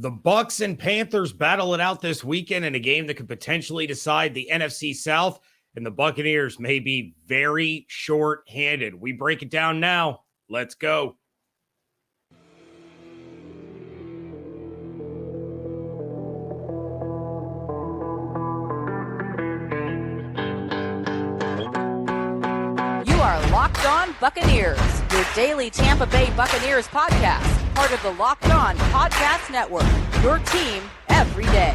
The Bucs and Panthers battle it out this weekend in a game that could potentially decide the NFC South, and the Buccaneers may be very short-handed. We break it down now. Let's go. You are Locked On Buccaneers, your daily Tampa Bay Buccaneers podcast. Part of the Locked On Podcast Network, your team every day.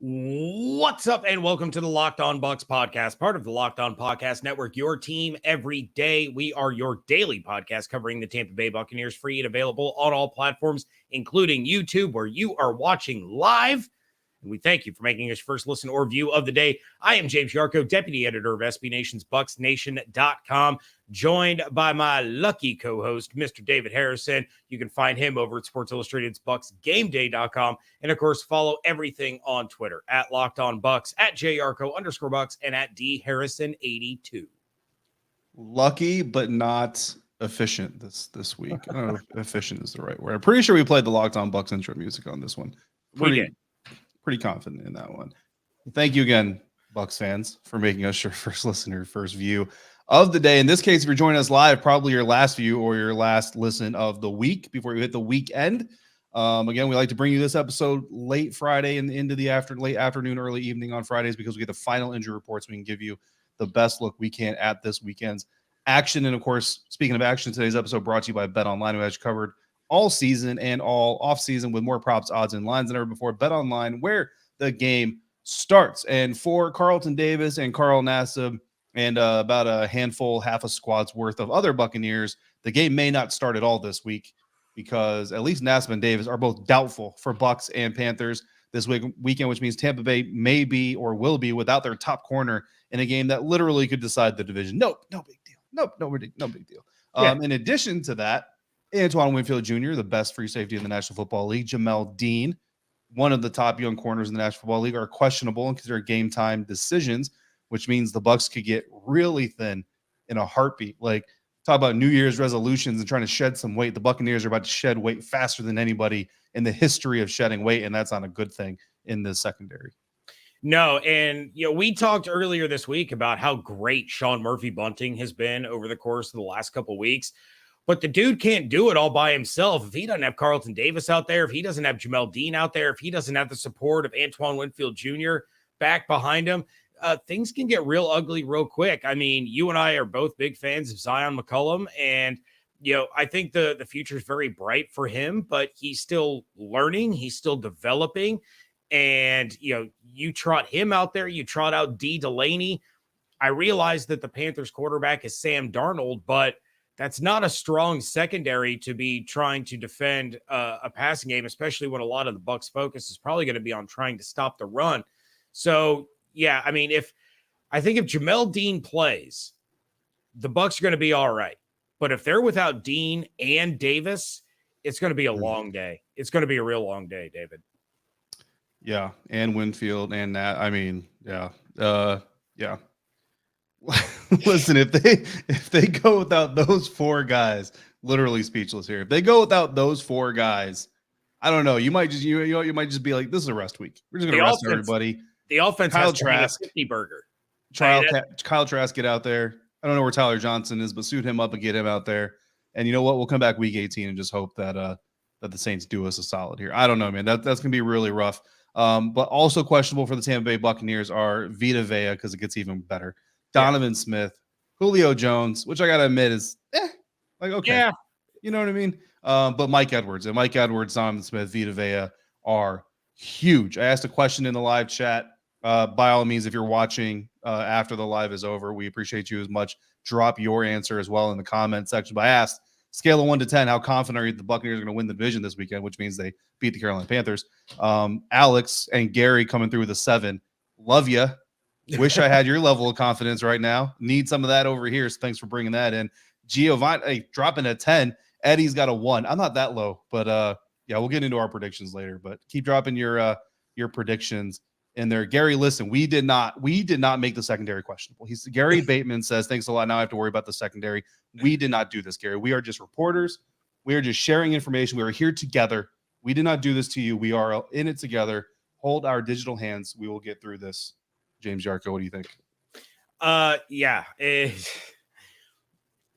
What's up, and welcome to the Locked On Bucs podcast, part of the Locked On Podcast Network, your team every day. We are your daily podcast covering the Tampa Bay Buccaneers, free and available on all platforms, including YouTube, where you are watching live. And we thank you for making us first listen or view of the day. I am James Yarcho, deputy editor of SB Nation's BucsNation.com, joined by my lucky co-host, Mr. David Harrison. You can find him over at Sports Illustrated's BucsGameDay.com. And of course, follow everything on Twitter at Locked On Bucs, at JYarcho_Bucs, and at DHarrison82. Lucky, but not efficient this week. I don't know if efficient is the right word. I'm pretty sure we played the Locked On Bucs intro music on this one. Pretty confident in that one. Thank you again, Bucs fans, for making us your first listener, first view of the day. In this case, if you're joining us live, probably your last view or your last listen of the week before you hit the weekend. Again, we like to bring you this episode late Friday and into the late afternoon, early evening on Fridays, because we get the final injury reports. We can give you the best look we can at this weekend's action. And of course, speaking of action, today's episode brought to you by BetOnline, who has you covered all season and all off season with more props, odds, and lines than ever before. BetOnline, where the game starts. And for Carlton Davis and Carl Nassib and about a handful, half a squad's worth of other Buccaneers, the game may not start at all this week, because at least Nassib and Davis are both doubtful for Bucs and Panthers this weekend, which means Tampa Bay may be or will be without their top corner in a game that literally could decide the division. No big deal. No big deal. Yeah. In addition to that, Antoine Winfield Jr., the best free safety in the National Football League, Jamel Dean, one of the top young corners in the National Football League, are questionable and considered game time decisions, which means the Bucs could get really thin in a heartbeat. Like, talk about New Year's resolutions and trying to shed some weight. The Buccaneers are about to shed weight faster than anybody in the history of shedding weight, and that's not a good thing in the secondary. No, and we talked earlier this week about how great Sean Murphy Bunting has been over the course of the last couple of weeks. But the dude can't do it all by himself. If he doesn't have Carlton Davis out there, if he doesn't have Jamel Dean out there, if he doesn't have the support of Antoine Winfield Jr. back behind him, things can get real ugly real quick. I mean, you and I are both big fans of Zion McCollum, and I think the future is very bright for him, but he's still learning, he's still developing, and you trot him out there, you trot out D. Delaney. I realize that the Panthers quarterback is Sam Darnold, but that's not a strong secondary to be trying to defend a passing game, especially when a lot of the Bucs' focus is probably going to be on trying to stop the run. So, yeah, I mean, if Jamel Dean plays, the Bucs are going to be all right. But if they're without Dean and Davis, it's going to be a long day. It's going to be a real long day, David. Yeah, and Winfield and that. I mean, yeah. Listen, if they go without those four guys, literally speechless here. If they go without those four guys, I don't know. You might just you might just be like, this is a rest week. We're just gonna rest everybody. The offense Kyle has to hang a Trask, 50 burger. Kyle Trask, get out there. I don't know where Tyler Johnson is, but suit him up and get him out there. And you know what? We'll come back week 18 and just hope that that the Saints do us a solid here. I don't know, man. That's gonna be really rough. But also questionable for the Tampa Bay Buccaneers are Vite Vea, because it gets even better. Donovan Smith, Julio Jones, which I got to admit is okay. Yeah. You know what I mean? But Mike Edwards, Donovan Smith, Vite Vea are huge. I asked a question in the live chat. By all means, if you're watching after the live is over, we appreciate you as much. Drop your answer as well in the comment section. But I asked, scale of 1 to 10, how confident are you the Buccaneers are going to win the division this weekend, which means they beat the Carolina Panthers. Alex and Gary coming through with a 7. Love you. Wish I had your level of confidence right now. Need some of that over here. So thanks for bringing that in. Giovanni dropping a 10. Eddie's got a 1. I'm not that low, but yeah, we'll get into our predictions later. But keep dropping your your predictions in there. Gary, listen, we did not make the secondary questionable. Gary Bateman says, thanks a lot. Now I have to worry about the secondary. We did not do this, Gary. We are just reporters. We are just sharing information. We are here together. We did not do this to you. We are in it together. Hold our digital hands. We will get through this. James Yarcho, what do you think? Yeah.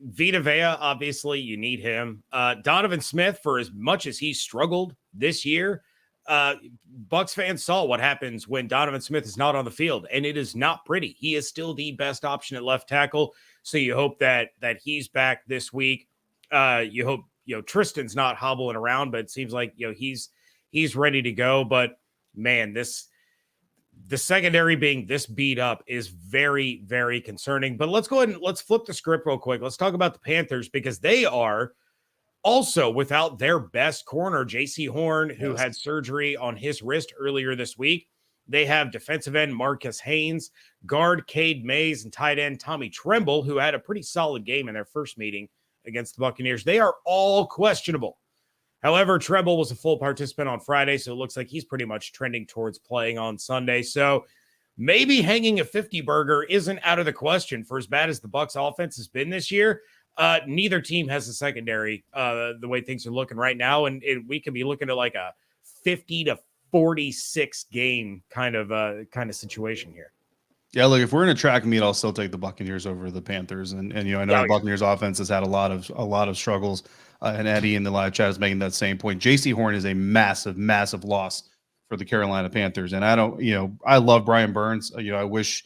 Vite Vea, obviously, you need him. Donovan Smith, for as much as he struggled this year, Bucs fans saw what happens when Donovan Smith is not on the field, and it is not pretty. He is still the best option at left tackle, so you hope that he's back this week. You hope Tristan's not hobbling around, but it seems like he's ready to go. But man, the secondary being this beat up is very, very concerning. But let's go ahead and let's flip the script real quick. Let's talk about the Panthers, because they are also without their best corner, J.C. Horn, who had surgery on his wrist earlier this week. They have defensive end Marcus Haynes, guard Cade Mays, and tight end Tommy Tremble, who had a pretty solid game in their first meeting against the Buccaneers. They are all questionable. However, Tremble was a full participant on Friday, so it looks like he's pretty much trending towards playing on Sunday. So maybe hanging a 50 burger isn't out of the question. For as bad as the Bucs offense has been this year, neither team has a secondary the way things are looking right now, and we could be looking at like a 50-46 game kind of situation here. Yeah, look, if we're in a track meet, I'll still take the Buccaneers over the Panthers, and I know the Buccaneers offense has had a lot of struggles. And Eddie in the live chat is making that same point. J.C. Horn is a massive, massive loss for the Carolina Panthers. And I love Brian Burns. I wish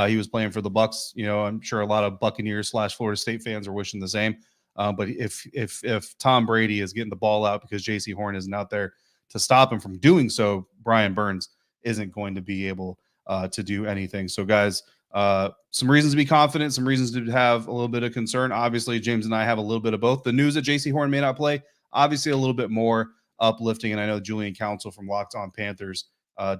he was playing for the Bucs. I'm sure a lot of Buccaneers / Florida State fans are wishing the same. But if Tom Brady is getting the ball out because J.C. Horn isn't out there to stop him from doing so, Brian Burns isn't going to be able to do anything. So, guys, some reasons to be confident, some reasons to have a little bit of concern. Obviously, James and I have a little bit of both. The news that J.C. Horn may not play, obviously a little bit more uplifting. And I know Julian Council from Locked On Panthers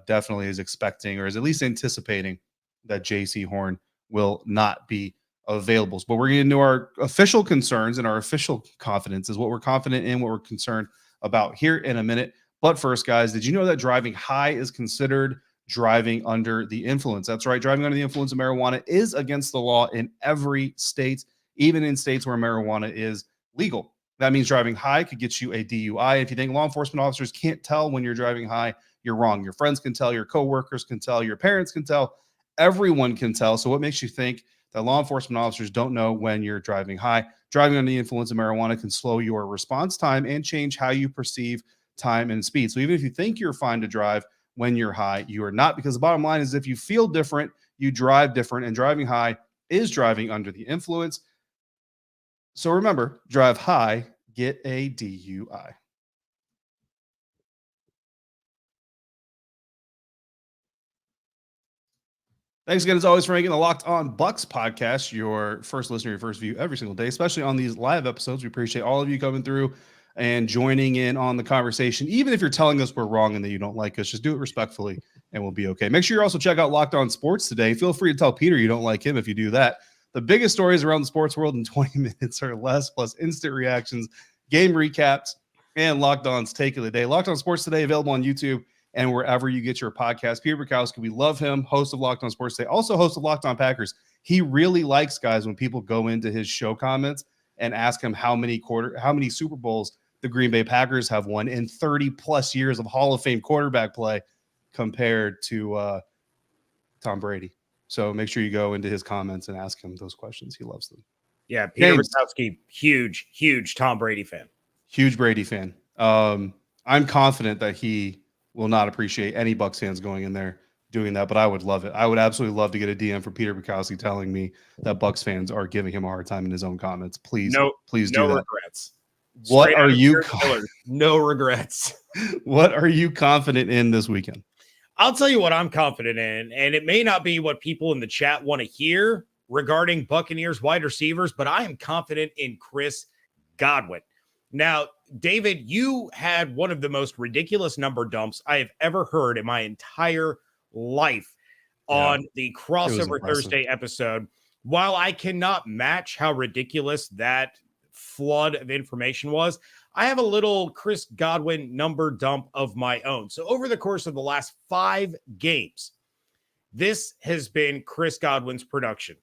definitely is expecting, or is at least anticipating, that J.C. Horn will not be available. But we're getting into our official concerns, and our official confidence is what we're confident in, what we're concerned about here in a minute. But first, guys, did you know that driving high is considered driving under the influence? That's right. Driving under the influence of marijuana is against the law in every state, even in states where marijuana is legal. That means driving high could get you a DUI. If you think law enforcement officers can't tell when you're driving high, you're wrong. Your friends can tell, your coworkers can tell, your parents can tell, everyone can tell. So what makes you think that law enforcement officers don't know when you're driving high? Driving under the influence of marijuana can slow your response time and change how you perceive time and speed. So even if you think you're fine to drive when you're high, you are not, because the bottom line is if you feel different, you drive different, and driving high is driving under the influence. So remember, drive high, get a DUI. Thanks again, as always, for making the Locked On Bucs podcast your first listener, your first view every single day, especially on these live episodes. We appreciate all of you coming through and joining in on the conversation. Even if you're telling us we're wrong and that you don't like us, just do it respectfully and we'll be okay. Make sure you also check out Locked On Sports Today. Feel free to tell Peter you don't like him if you do that. The biggest stories around the sports world in 20 minutes or less, plus instant reactions, game recaps, and Locked On's take of the day. Locked On Sports Today, available on YouTube and wherever you get your podcast. Peter Bukowski, we love him, host of Locked On Sports Today, also host of Locked On Packers. He really likes, guys, when people go into his show comments and ask him how many Super Bowls the Green Bay Packers have won in 30 plus years of Hall of Fame quarterback play compared to Tom Brady. So make sure you go into his comments and ask him those questions. He loves them. Yeah, Peter Bukowski, huge Tom Brady fan. Huge Brady fan. I'm confident that he will not appreciate any Bucs fans going in there doing that, but I would love it. I would absolutely love to get a DM from Peter Bukowski telling me that Bucs fans are giving him a hard time in his own comments. Please do that. No regrets. What are you? No regrets. What are you confident in this weekend? I'll tell you what I'm confident in, and it may not be what people in the chat want to hear regarding Buccaneers wide receivers, but I am confident in Chris Godwin. Now, David, you had one of the most ridiculous number dumps I have ever heard in my entire life on the Crossover Thursday episode. While I cannot match how ridiculous that flood of information was, I have a little Chris Godwin number dump of my own. So over the course of the last 5 games, this has been Chris Godwin's production.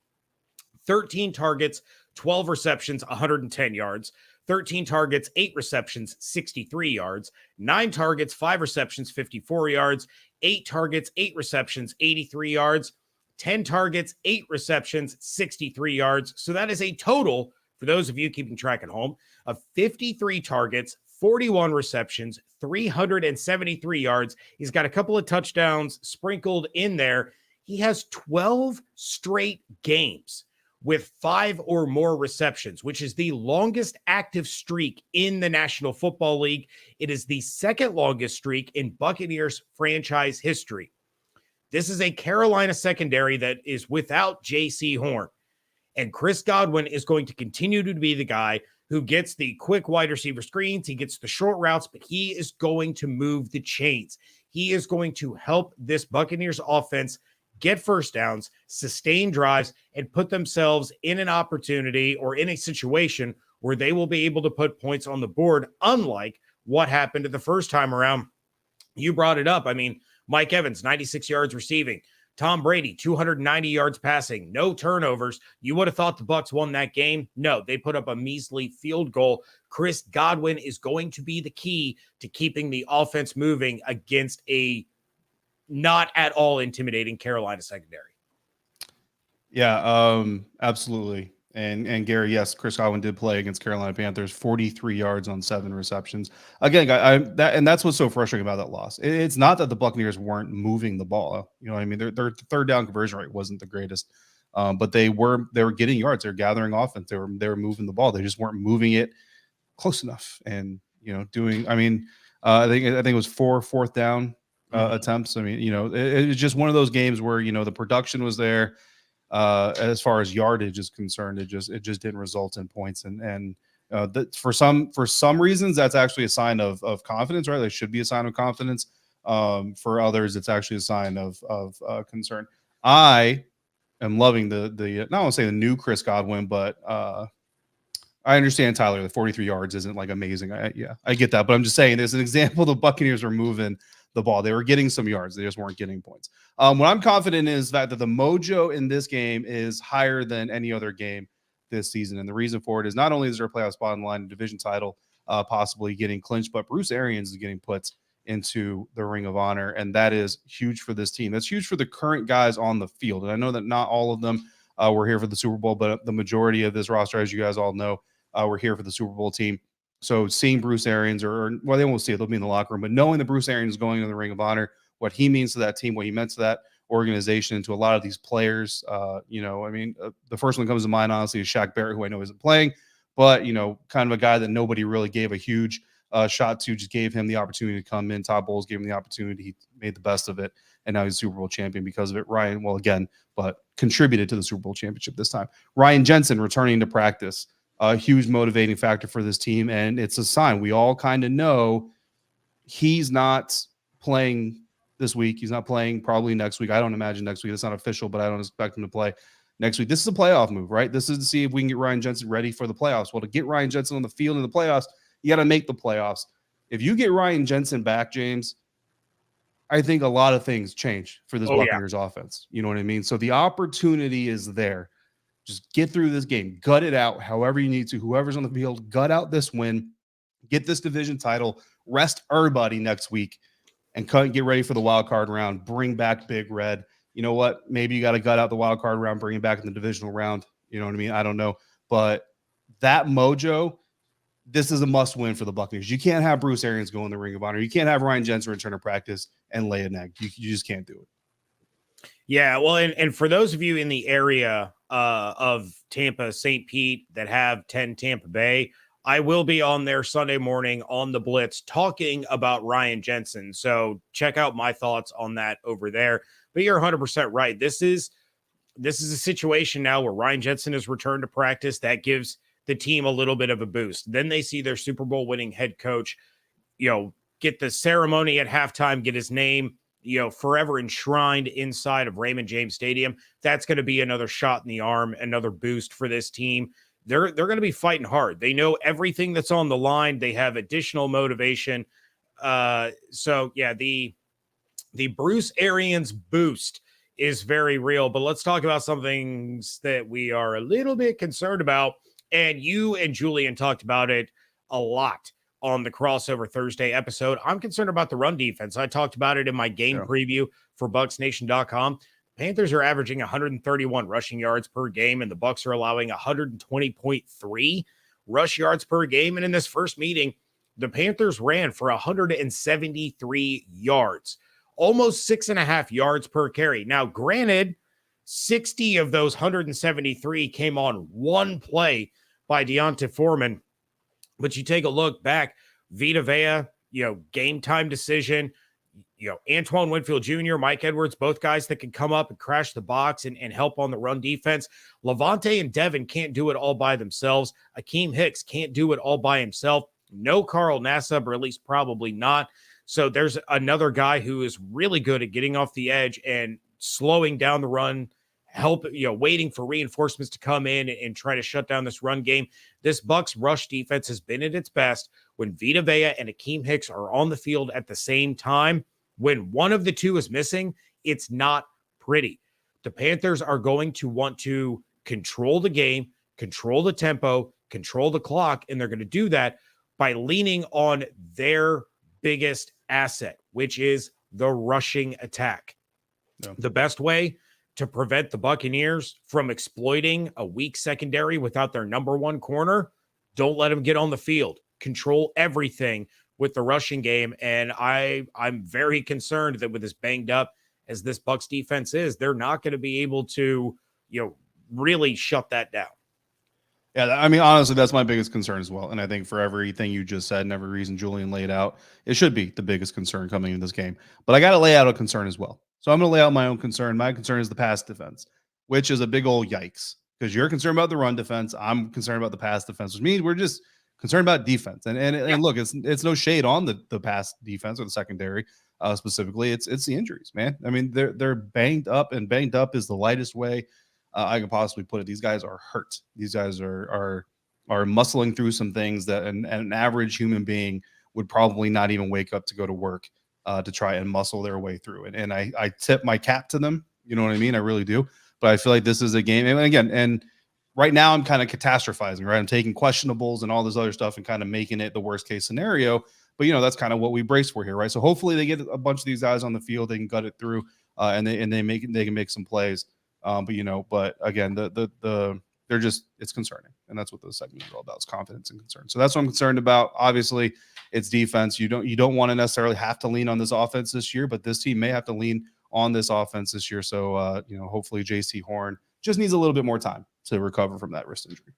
13 targets, 12 receptions, 110 yards. 13 targets, 8 receptions, 63 yards. 9 targets, 5 receptions, 54 yards. 8 targets, 8 receptions, 83 yards. 10 targets, 8 receptions, 63 yards. So that is a total, for those of you keeping track at home, of 53 targets, 41 receptions, 373 yards. He's got a couple of touchdowns sprinkled in there. He has 12 straight games with 5 or more receptions, which is the longest active streak in the National Football League. It is the second longest streak in Buccaneers franchise history. This is a Carolina secondary that is without J.C. Horn. And Chris Godwin is going to continue to be the guy who gets the quick wide receiver screens. He gets the short routes, but he is going to move the chains. He is going to help this Buccaneers offense get first downs, sustain drives, and put themselves in an opportunity or in a situation where they will be able to put points on the board, unlike what happened the first time around. You brought it up. I mean, Mike Evans, 96 yards receiving. Tom Brady, 290 yards passing, no turnovers. You would have thought the Bucs won that game. No, they put up a measly field goal. Chris Godwin is going to be the key to keeping the offense moving against a not at all intimidating Carolina secondary. Yeah, absolutely. And Gary, yes, Chris Godwin did play against Carolina Panthers, 43 yards on 7 receptions. Again, that's what's so frustrating about that loss. It's not that the Buccaneers weren't moving the ball. You know what I mean? Their third down conversion rate wasn't the greatest, but they were getting yards. They were gathering offense. They were moving the ball. They just weren't moving it close enough. And doing. I mean, I think it was 4 fourth down attempts. I mean, it was just one of those games where the production was there. As far as yardage is concerned, it just didn't result in points, and that for some reasons that's actually a sign of confidence, right? It should be a sign of confidence. For others, it's actually a sign of concern. I am loving the not want to say the new Chris Godwin, but I understand, Tyler, the 43 yards isn't like amazing. I get that, but I'm just saying there's an example the Buccaneers were moving the ball. They were getting some yards. They just weren't getting points. What I'm confident in is that the mojo in this game is higher than any other game this season. And the reason for it is not only is there a playoff spot in line, a division title possibly getting clinched, but Bruce Arians is getting put into the Ring of Honor. And that is huge for this team. That's huge for the current guys on the field. And I know that not all of them were here for the Super Bowl, but the majority of this roster, as you guys all know, were here for the Super Bowl team. So seeing Bruce Arians, or they won't see it, they'll be in the locker room, but knowing that Bruce Arians is going to the Ring of Honor, what he means to that team, what he meant to that organization, and to a lot of these players, the first one that comes to mind, honestly, is Shaq Barrett, who I know isn't playing, but, kind of a guy that nobody really gave a huge shot to, just gave him the opportunity to come in. Todd Bowles gave him the opportunity. He made the best of it, and now he's a Super Bowl champion because of it. But contributed to the Super Bowl championship this time. Ryan Jensen returning to practice. A huge motivating factor for this team, and it's a sign. We all kind of know he's not playing this week. He's not playing probably next week. I don't imagine next week. It's not official, but I don't expect him to play next week. This is a playoff move, right? This is to see if we can get Ryan Jensen ready for the playoffs. Well, to get Ryan Jensen on the field in the playoffs, you got to make the playoffs. If you get Ryan Jensen back, James, I think a lot of things change for this Buccaneers offense. You know what I mean? So the opportunity is there. Just get through this game, gut it out however you need to. Whoever's on the field, gut out this win, get this division title, rest everybody next week, and get ready for the wild card round. Bring back Big Red. You know what? Maybe you got to gut out the wild card round, bring it back in the divisional round. You know what I mean? I don't know. But that mojo, this is a must win for the Buccaneers. You can't have Bruce Arians go in the Ring of Honor. You can't have Ryan Jensen return to practice and lay an egg. You just can't do it. Yeah, well, and for those of you in the area of Tampa, St. Pete that have 10 Tampa Bay, I will be on there Sunday morning on the Blitz talking about Ryan Jensen. So check out my thoughts on that over there. But you're 100% right. This is a situation now where Ryan Jensen has returned to practice. That gives the team a little bit of a boost. Then they see their Super Bowl winning head coach, get the ceremony at halftime, get his name forever enshrined inside of Raymond James Stadium. That's going to be another shot in the arm, another boost for this team. they're going to be fighting hard. They know everything that's on the line. They have additional motivation. So yeah, the Bruce Arians boost is very real. But let's talk about some things that we are a little bit concerned about. And you and Julian talked about it a lot on the Crossover Thursday episode. I'm concerned about the run defense. I talked about it in my game preview for BucsNation.com. Panthers are averaging 131 rushing yards per game, and the Bucs are allowing 120.3 rush yards per game. And in this first meeting, the Panthers ran for 173 yards, almost 6.5 yards per carry. Now, granted, 60 of those 173 came on one play by Deonta Foreman. But you take a look back, Vite Vea, game time decision, Antoine Winfield Jr., Mike Edwards, both guys that can come up and crash the box and help on the run defense. Levante and Devin can't do it all by themselves. Akeem Hicks can't do it all by himself. No Carl Nassib, or at least probably not. So there's another guy who is really good at getting off the edge and slowing down the run, waiting for reinforcements to come in and try to shut down this run game. This Bucs rush defense has been at its best when Vite Vea and Akeem Hicks are on the field at the same time. When one of the two is missing, it's not pretty. The Panthers are going to want to control the game, control the tempo, control the clock, and they're going to do that by leaning on their biggest asset, which is the rushing attack. Yeah. The best way to prevent the Buccaneers from exploiting a weak secondary without their number one corner, don't let them get on the field. Control everything with the rushing game. And I'm very concerned that with as banged up as this Bucs defense is, they're not going to be able to, really shut that down. Yeah, I mean, honestly, that's my biggest concern as well. And I think for everything you just said and every reason Julian laid out, it should be the biggest concern coming in this game. But I got to lay out a concern as well. So I'm going to lay out my own concern. My concern is the pass defense, which is a big old yikes, because you're concerned about the run defense. I'm concerned about the pass defense, which means we're just concerned about defense. And look, it's no shade on the pass defense or the secondary specifically. It's the injuries, man. I mean, they're banged up, and banged up is the lightest way I could possibly put it. These guys are hurt. These guys are muscling through some things that an average human being would probably not even wake up to go to work to try and muscle their way through it. And I tip my cap to them. You know what I mean? I really do. But I feel like this is a game. And again, right now I'm kind of catastrophizing, right? I'm taking questionables and all this other stuff and kind of making it the worst case scenario. But, that's kind of what we brace for here, right? So hopefully they get a bunch of these guys on the field. They can gut it through and they can make some plays. But again, it's concerning. And that's what those segments are all about, is confidence and concern. So that's what I'm concerned about. Obviously, it's defense. You don't want to necessarily have to lean on this offense this year, but this team may have to lean on this offense this year. So, hopefully JC Horn just needs a little bit more time to recover from that wrist injury.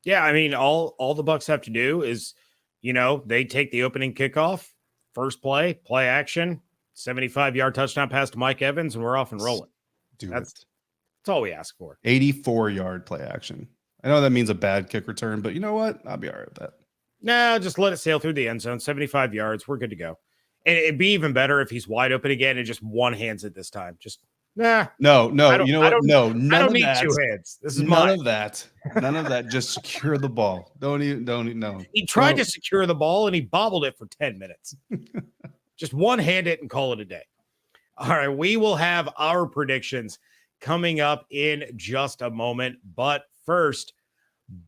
Yeah, I mean, all the Bucs have to do is, they take the opening kickoff, first play action, 75-yard touchdown pass to Mike Evans, and we're off and rolling. That's all we ask for. 84-yard play action. I know that means a bad kick return, but you know what? I'll be all right with that. No, just let it sail through the end zone. 75 yards. We're good to go. And it'd be even better if he's wide open again and just one hands it this time. Just No. You know what? No, none I don't of need that. two hands. This is none mine. of that. None of that. Just secure the ball. Don't even. No. He tried to secure the ball and he bobbled it for 10 minutes. Just one hand it and call it a day. All right, we will have our predictions coming up in just a moment. But first,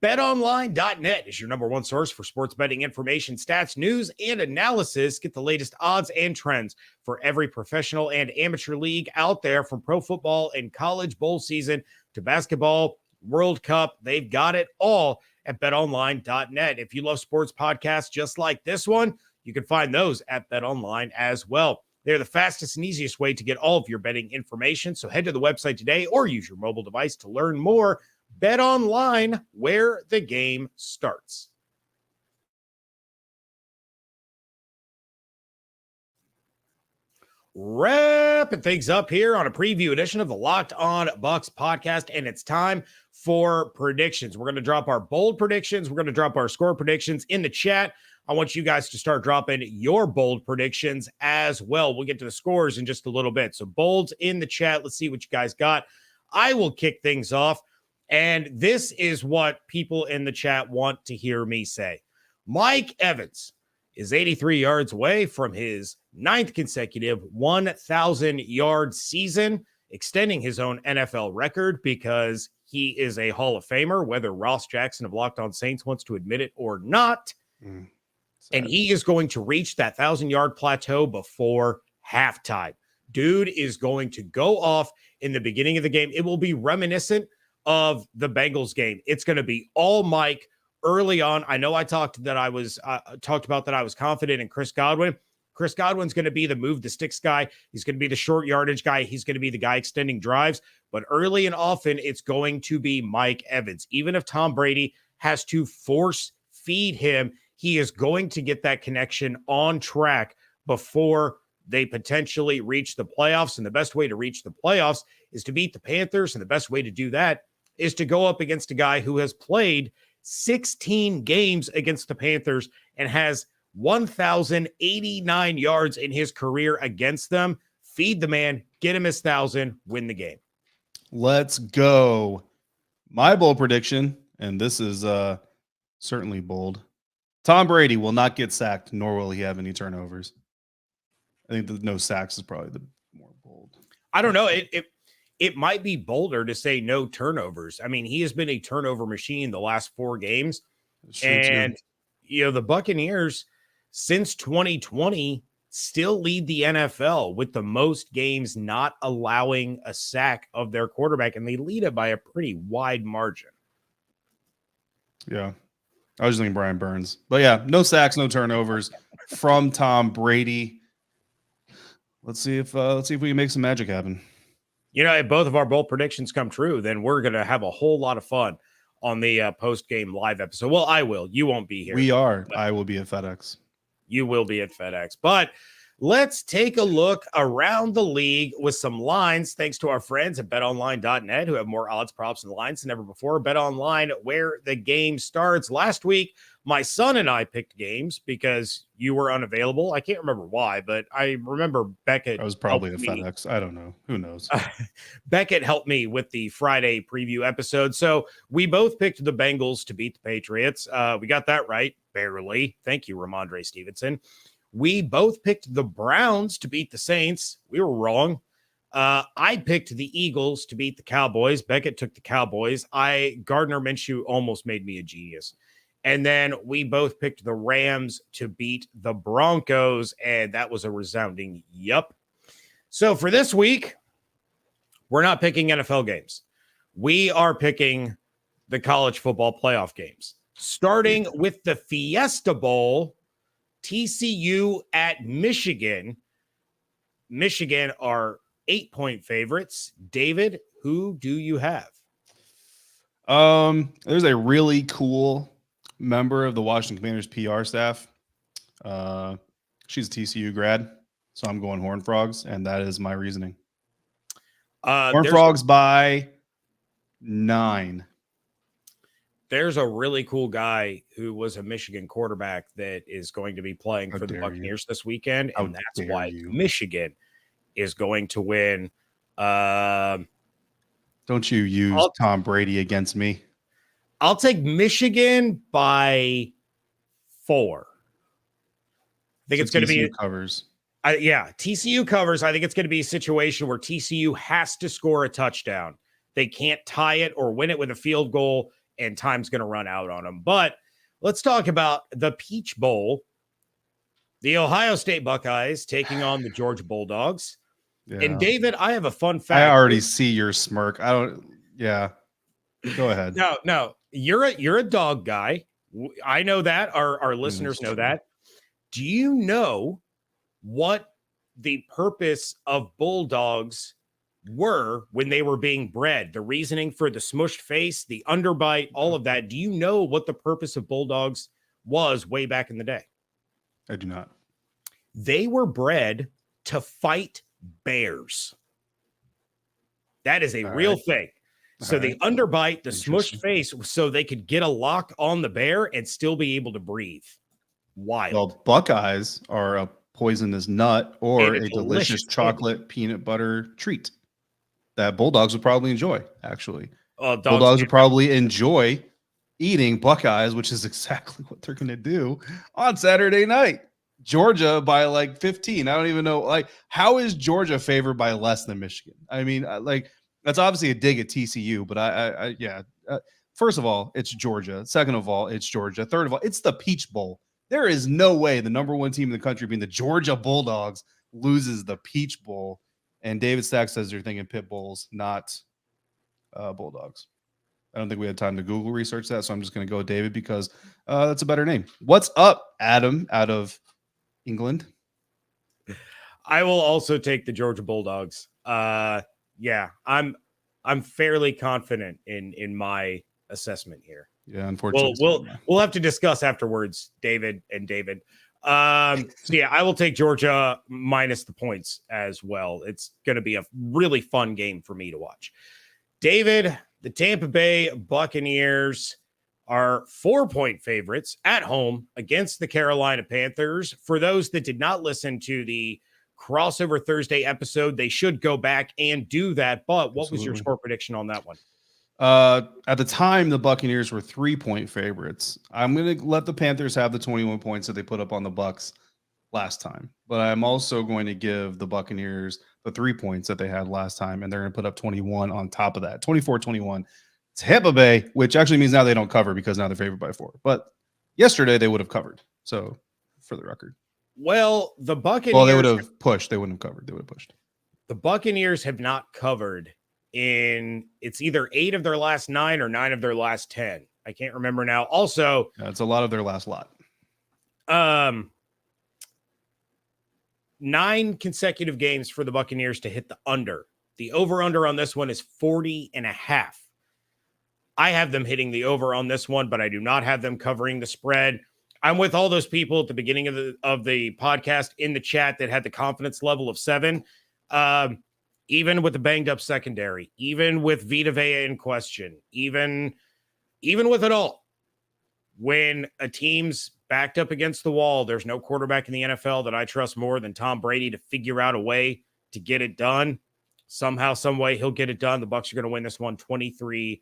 BetOnline.net is your number one source for sports betting information, stats, news, and analysis. Get the latest odds and trends for every professional and amateur league out there, from pro football and college bowl season to basketball, World Cup. They've got it all at BetOnline.net. If you love sports podcasts just like this one, you can find those at BetOnline as well. They're the fastest and easiest way to get all of your betting information. So head to the website today or use your mobile device to learn more. Bet online, where the game starts. Wrapping things up here on a preview edition of the Locked On Bucs podcast, and it's time for predictions. We're going to drop our bold predictions. We're going to drop our score predictions in the chat. I want you guys to start dropping your bold predictions as well. We'll get to the scores in just a little bit. So bolds in the chat. Let's see what you guys got. I will kick things off. And this is what people in the chat want to hear me say. Mike Evans is 83 yards away from his 9th consecutive 1,000-yard season, extending his own NFL record because he is a Hall of Famer, whether Ross Jackson of Locked On Saints wants to admit it or not. And he is going to reach that 1,000-yard plateau before halftime. Dude is going to go off in the beginning of the game. It will be reminiscent of the Bengals game. It's going to be all Mike early on. I know I talked about that I was confident in Chris Godwin. Chris Godwin's going to be the move the sticks guy. He's going to be the short yardage guy. He's going to be the guy extending drives. But early and often, it's going to be Mike Evans. Even if Tom Brady has to force feed him, he is going to get that connection on track before they potentially reach the playoffs. And the best way to reach the playoffs is to beat the Panthers. And the best way to do that is to go up against a guy who has played 16 games against the Panthers and has 1,089 yards in his career against them. Feed the man, get him his 1,000, win the game. Let's go. My bold prediction, and this is certainly bold. Tom Brady will not get sacked, nor will he have any turnovers. I think the no sacks is probably the more bold. I don't know. It might be bolder to say no turnovers. I mean, he has been a turnover machine the last 4 games. And, the Buccaneers since 2020 still lead the NFL with the most games not allowing a sack of their quarterback. And they lead it by a pretty wide margin. Yeah. I was just thinking Brian Burns. But yeah, no sacks, no turnovers from Tom Brady. Let's see if we can make some magic happen. If both of our bold predictions come true, then we're going to have a whole lot of fun on the post-game live episode. Well, I will. You won't be here. We are. I will be at FedEx. You will be at FedEx. But let's take a look around the league with some lines, thanks to our friends at betonline.net, who have more odds, props, and lines than ever before. BetOnline, where the game starts. Last week, my son and I picked games because you were unavailable. I can't remember why, but I remember Beckett. I was probably at FedEx. I don't know. Who knows? Beckett helped me with the Friday preview episode. So we both picked the Bengals to beat the Patriots. We got that right, barely. Thank you, Ramondre Stevenson. We both picked the Browns to beat the Saints. We were wrong. I picked the Eagles to beat the Cowboys. Beckett took the Cowboys. Gardner Minshew almost made me a genius. And then we both picked the Rams to beat the Broncos, and that was a resounding yup. So for this week, we're not picking NFL games. We are picking the college football playoff games, starting with the Fiesta Bowl, TCU at Michigan. Michigan are 8-point favorites. David, who do you have? There's a really cool member of the Washington Commanders PR staff. She's a TCU grad, so I'm going Horned Frogs, and that is my reasoning. Horned Frogs by 9. There's a really cool guy who was a Michigan quarterback that is going to be playing for the Buccaneers this weekend, and that's why Michigan is going to win. Don't you use Tom Brady against me? I'll take Michigan by 4. I think it's going to be covers. TCU covers. I think it's going to be a situation where TCU has to score a touchdown. They can't tie it or win it with a field goal, and time's going to run out on them. But let's talk about the Peach Bowl. The Ohio State Buckeyes taking on the Georgia Bulldogs. Yeah. And David, I have a fun fact. I already see your smirk. Yeah. Go ahead. No. You're a dog guy. I know that. Our listeners know that. Do you know what the purpose of bulldogs were when they were being bred? The reasoning for the smushed face, the underbite, all of that. Do you know what the purpose of bulldogs was way back in the day? I do not. They were bred to fight bears. That is a real thing. So the underbite, the smushed face, so they could get a lock on the bear and still be able to breathe. Wild. Well, Buckeyes are a poisonous nut or a delicious chocolate peanut butter treat that bulldogs would probably enjoy, actually. Bulldogs would probably enjoy eating Buckeyes, which is exactly what they're going to do on Saturday night. Georgia by like 15. I don't even know. Like, how is Georgia favored by less than Michigan? I mean, that's obviously a dig at TCU, but first of all, it's Georgia. Second of all, it's Georgia. Third of all, it's the Peach Bowl. There is no way the number one team in the country, being the Georgia Bulldogs, loses the Peach Bowl. And David Stack says they're thinking Pit Bulls, not Bulldogs. I don't think we had time to Google research that, so I'm just going to go with David because that's a better name. What's up, Adam, out of England? I will also take the Georgia Bulldogs. Yeah, I'm fairly confident in my assessment here. Yeah, unfortunately. We'll have to discuss afterwards, David and David. So yeah, I will take Georgia minus the points as well. It's going to be a really fun game for me to watch. David, the Tampa Bay Buccaneers are 4-point favorites at home against the Carolina Panthers. For those that did not listen to the Crossover Thursday episode, they should go back and do that. But what was your score prediction on that one? At the time, the Buccaneers were 3-point favorites. I'm going to let the Panthers have the 21 points that they put up on the Bucs last time, but I'm also going to give the Buccaneers the 3 points that they had last time, and they're going to put up 21 on top of that, 24-21. It's Tampa Bay, which actually means now they don't cover because now they're favored by 4. But yesterday they would have covered. So, for the record. Well, the Buccaneers. Well, they would have pushed. They wouldn't have covered. They would have pushed. The Buccaneers have not covered in it's either 8 of their last 9 or 9 of their last 10. I can't remember now. Also, it's a lot of their last lot. 9 consecutive games for the Buccaneers to hit the under. The over-under on this one is 40.5. I have them hitting the over on this one, but I do not have them covering the spread. I'm with all those people at the beginning of the podcast in the chat that had the confidence level of 7. Even with the banged up secondary, even with Vite Vea in question, even with it all, when a team's backed up against the wall, there's no quarterback in the NFL that I trust more than Tom Brady to figure out a way to get it done. Somehow, some way, he'll get it done. The Bucs are going to win this one 23-21.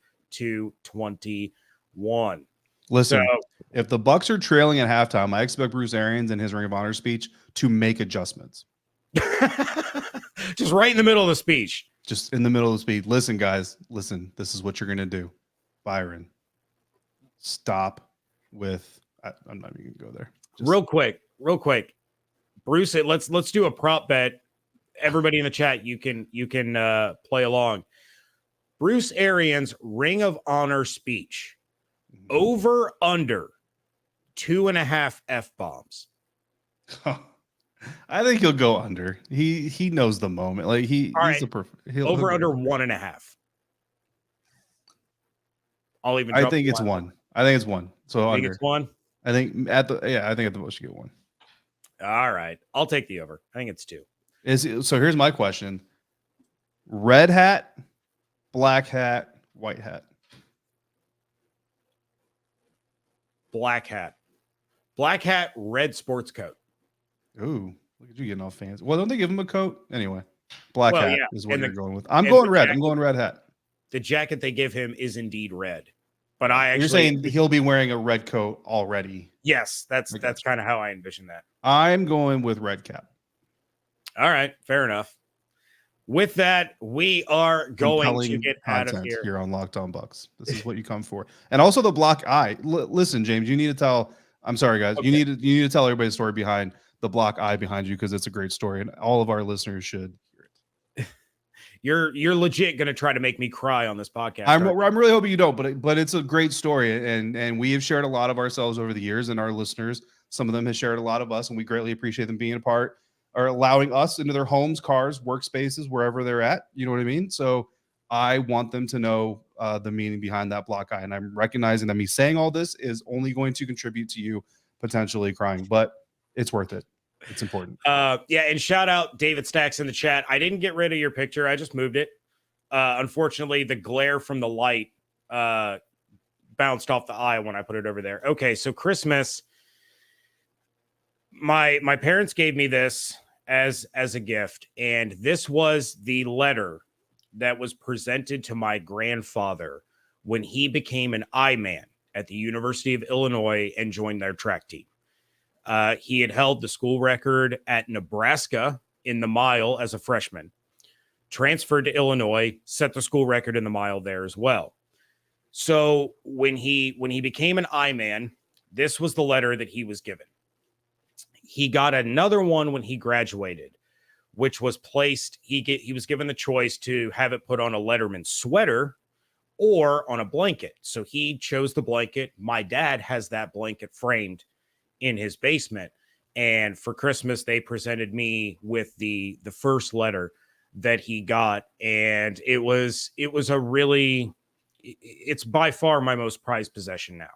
Listen, if the Bucs are trailing at halftime, I expect Bruce Arians in his Ring of Honor speech to make adjustments. Just right in the middle of the speech. Just in the middle of the speech. Listen, guys, listen. This is what you're going to do. Byron, stop with. I'm not even going to go there. Real quick. Bruce, let's do a prop bet. Everybody in the chat, you can play along. Bruce Arians' Ring of Honor speech. Over under 2.5 F-bombs. I think he'll go under. He knows the moment. Like he's the perfect. Over under 1.5. I'll even. I think it's 1. I think it's 1. So under. It's 1. I think at the most you get 1. All right, I'll take the over. I think it's 2. So here's my question: red hat, black hat, white hat. Black hat, red sports coat. Ooh, look at you getting all fancy. Well, don't they give him a coat anyway? Black hat is what you're going with. I'm going red. I'm going red hat. The jacket they give him is indeed red, but you're saying he'll be wearing a red coat already. Yes, that's kind of how I envision that. I'm going with red cap. All right, fair enough. With that, we are going to get out of here on Locked On Bucs. This is what you come for, and also the block eye. Listen, James, you need to tell. I'm sorry, guys. Okay. You need to tell everybody the story behind the block eye behind you because it's a great story, and all of our listeners should hear it. You're legit going to try to make me cry on this podcast. I'm really hoping you don't, but it's a great story, and we have shared a lot of ourselves over the years, and our listeners, some of them have shared a lot of us, and we greatly appreciate them being a part. Are allowing us into their homes, cars, workspaces, wherever they're at. You know what I mean? So I want them to know the meaning behind that block eye. And I'm recognizing that me saying all this is only going to contribute to you potentially crying, but it's worth it. It's important. Yeah. And shout out David Stacks in the chat. I didn't get rid of your picture. I just moved it. Unfortunately, the glare from the light bounced off the eye when I put it over there. Okay. So Christmas, my parents gave me this as a gift, and this was the letter that was presented to my grandfather when he became an I-man at the University of Illinois and joined their track team. He had held the school record at Nebraska in the mile as a freshman, transferred to Illinois, set the school record in the mile there as well. So when he became an I-man, this was the letter that he was given. He got another one when he graduated, which was placed. He was given the choice to have it put on a Letterman sweater or on a blanket. So he chose the blanket. My dad has that blanket framed in his basement. And for Christmas, they presented me with the first letter that he got. And it's by far my most prized possession now.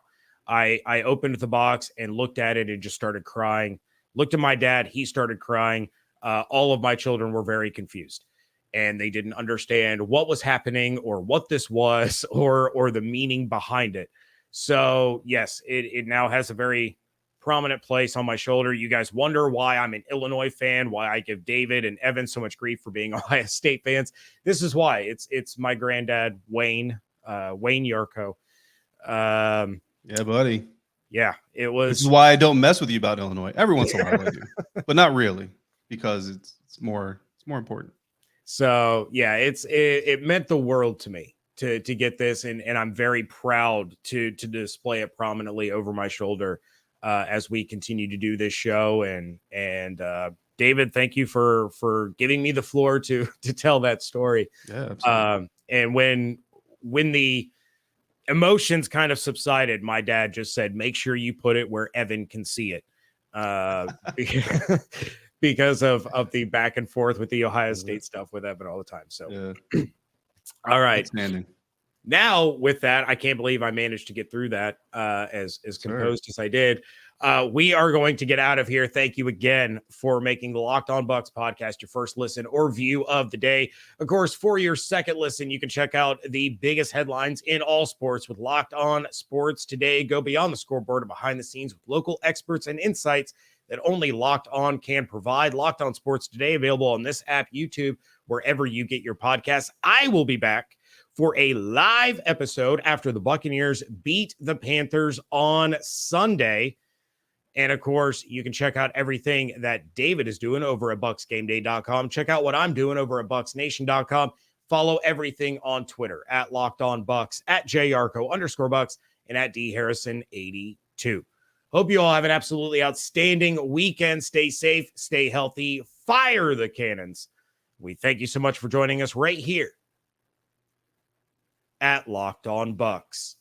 I opened the box and looked at it and just started crying. Looked at my dad. He started crying. All of my children were very confused, and they didn't understand what was happening or what this was or the meaning behind it. So yes, it now has a very prominent place on my shoulder. You guys wonder why I'm an Illinois fan, why I give David and Evan so much grief for being Ohio State fans. This is why. It's my granddad, Wayne Yarcho. Yeah, buddy. Yeah, it was. This is why I don't mess with you about Illinois. Every once in a while I do, but not really, because it's more important. So yeah, it meant the world to me to get this, and I'm very proud to display it prominently over my shoulder as we continue to do this show. And David, thank you for giving me the floor to tell that story. Yeah, absolutely. And when the emotions kind of subsided, my dad just said, make sure you put it where Evan can see it. Because of the back and forth with the Ohio State stuff with Evan all the time. So, yeah. All right. Now with that, I can't believe I managed to get through that as composed as I did. We are going to get out of here. Thank you again for making the Locked On Bucs podcast your first listen or view of the day. Of course, for your second listen, you can check out the biggest headlines in all sports with Locked On Sports Today. Go beyond the scoreboard and behind the scenes with local experts and insights that only Locked On can provide. Locked On Sports Today, available on this app, YouTube, wherever you get your podcasts. I will be back for a live episode after the Buccaneers beat the Panthers on Sunday. And of course, you can check out everything that David is doing over at BucsGameDay.com. Check out what I'm doing over at BucsNation.com. Follow everything on Twitter at Locked On Bucs, at JYarcho_Bucs, and at DHarrison82. Hope you all have an absolutely outstanding weekend. Stay safe, stay healthy, fire the cannons. We thank you so much for joining us right here at Locked On Bucs.